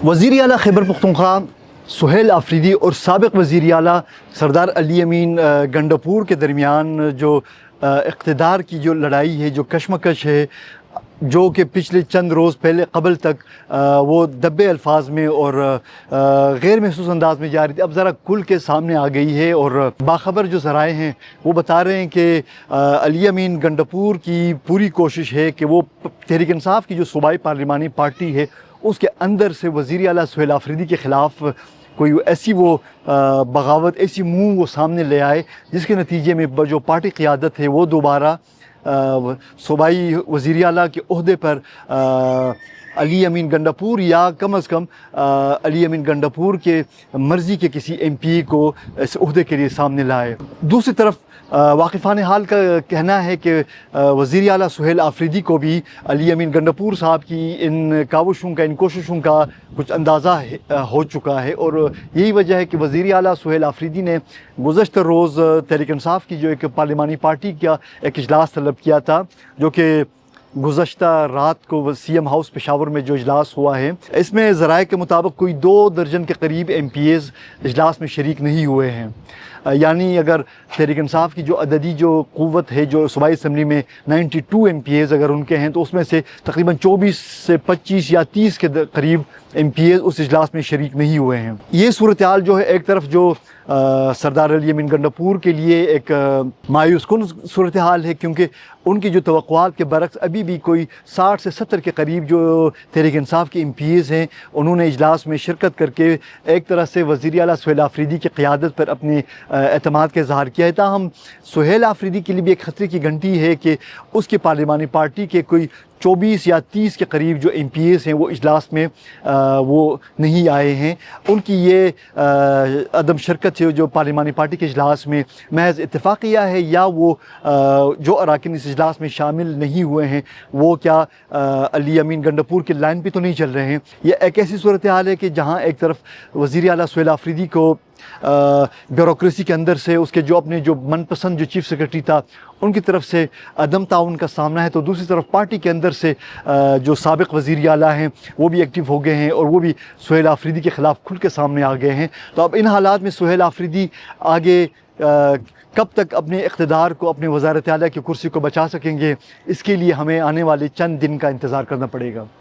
وزیر اعلیٰ خیبر پختونخوا سہیل آفریدی اور سابق وزیر اعلیٰ سردار علی امین گنڈاپور کے درمیان جو اقتدار کی جو لڑائی ہے، جو کشمکش ہے، جو کہ پچھلے چند روز پہلے قبل تک وہ دبے الفاظ میں اور غیر محسوس انداز میں جاری تھی، اب ذرا کھل کے سامنے آ گئی ہے۔ اور باخبر جو ذرائع ہیں وہ بتا رہے ہیں کہ علی امین گنڈاپور کی پوری کوشش ہے کہ وہ تحریک انصاف کی جو صوبائی پارلیمانی پارٹی ہے اس کے اندر سے وزیر اعلیٰ سہیل آفریدی کے خلاف کوئی ایسی وہ بغاوت، ایسی منہ وہ سامنے لے آئے جس کے نتیجے میں جو پارٹی قیادت ہے وہ دوبارہ صوبائی وزیر اعلیٰ کے عہدے پر علی امین گنڈاپور یا کم از کم علی امین گنڈاپور کے مرضی کے کسی ایم پی کو اس عہدے کے لیے سامنے لائے۔ دوسری طرف واقفان حال کا کہنا ہے کہ وزیر اعلیٰ سہیل آفریدی کو بھی علی امین گنڈاپور صاحب کی ان کاوشوں کا، ان کوششوں کا کچھ اندازہ ہو چکا ہے، اور یہی وجہ ہے کہ وزیر اعلیٰ سہیل آفریدی نے گزشتہ روز تحریک انصاف کی جو ایک پارلیمانی پارٹی کا ایک اجلاس طلب کیا تھا، جو کہ گزشتہ رات کو سی ایم ہاؤس پشاور میں جو اجلاس ہوا ہے، اس میں ذرائع کے مطابق کوئی 2 درجن کے قریب ایم پی ایز اجلاس میں شریک نہیں ہوئے ہیں۔ یعنی اگر تحریک انصاف کی جو عددی جو قوت ہے، جو صوبائی اسمبلی میں 92 ایم پی ایز اگر ان کے ہیں، تو اس میں سے تقریباً 24 سے 25 یا 30 کے قریب ایم پی ایز اس اجلاس میں شریک نہیں ہوئے ہیں۔ یہ صورتحال جو ہے ایک طرف جو سردار علی امین گنڈاپور کے لیے ایک مایوس کن صورتحال ہے، کیونکہ ان کی جو توقعات کے برعکس ابھی بھی کوئی 60 سے 70 کے قریب جو تحریک انصاف کے ایم پی ایز ہیں، انہوں نے اجلاس میں شرکت کر کے ایک طرح سے وزیر اعلیٰ سہیل آفریدی کی قیادت پر اپنے اعتماد کا اظہار کیا ہے۔ تاہم سہیل آفریدی کے لیے بھی ایک خطرے کی گھنٹی ہے کہ اس کی پارلیمانی پارٹی کے کوئی 24 یا 30 کے قریب جو ایم پی ایز ہیں وہ اجلاس میں وہ نہیں آئے ہیں۔ ان کی یہ عدم شرکت ہے جو پارلیمانی پارٹی کے اجلاس میں محض اتفاقیہ ہے، یا وہ جو اراکین اس اجلاس میں شامل نہیں ہوئے ہیں وہ کیا علی امین گنڈاپور کے لائن پہ تو نہیں چل رہے ہیں۔ یہ ایک ایسی صورتحال ہے کہ جہاں ایک طرف وزیر اعلیٰ سہیل آفریدی کو بیوروکریسی کے اندر سے اس کے جو اپنے جو من پسند جو چیف سیکرٹری تھا ان کی طرف سے عدم تعاون کا سامنا ہے، تو دوسری طرف پارٹی کے اندر سے جو سابق وزیر اعلیٰ ہیں وہ بھی ایکٹیو ہو گئے ہیں اور وہ بھی سہیل آفریدی کے خلاف کھل کے سامنے آ گئے ہیں۔ تو اب ان حالات میں سہیل آفریدی آگے کب تک اپنے اقتدار کو، اپنے وزارت اعلیٰ کی کرسی کو بچا سکیں گے، اس کے لیے ہمیں آنے والے چند دن کا انتظار کرنا پڑے گا۔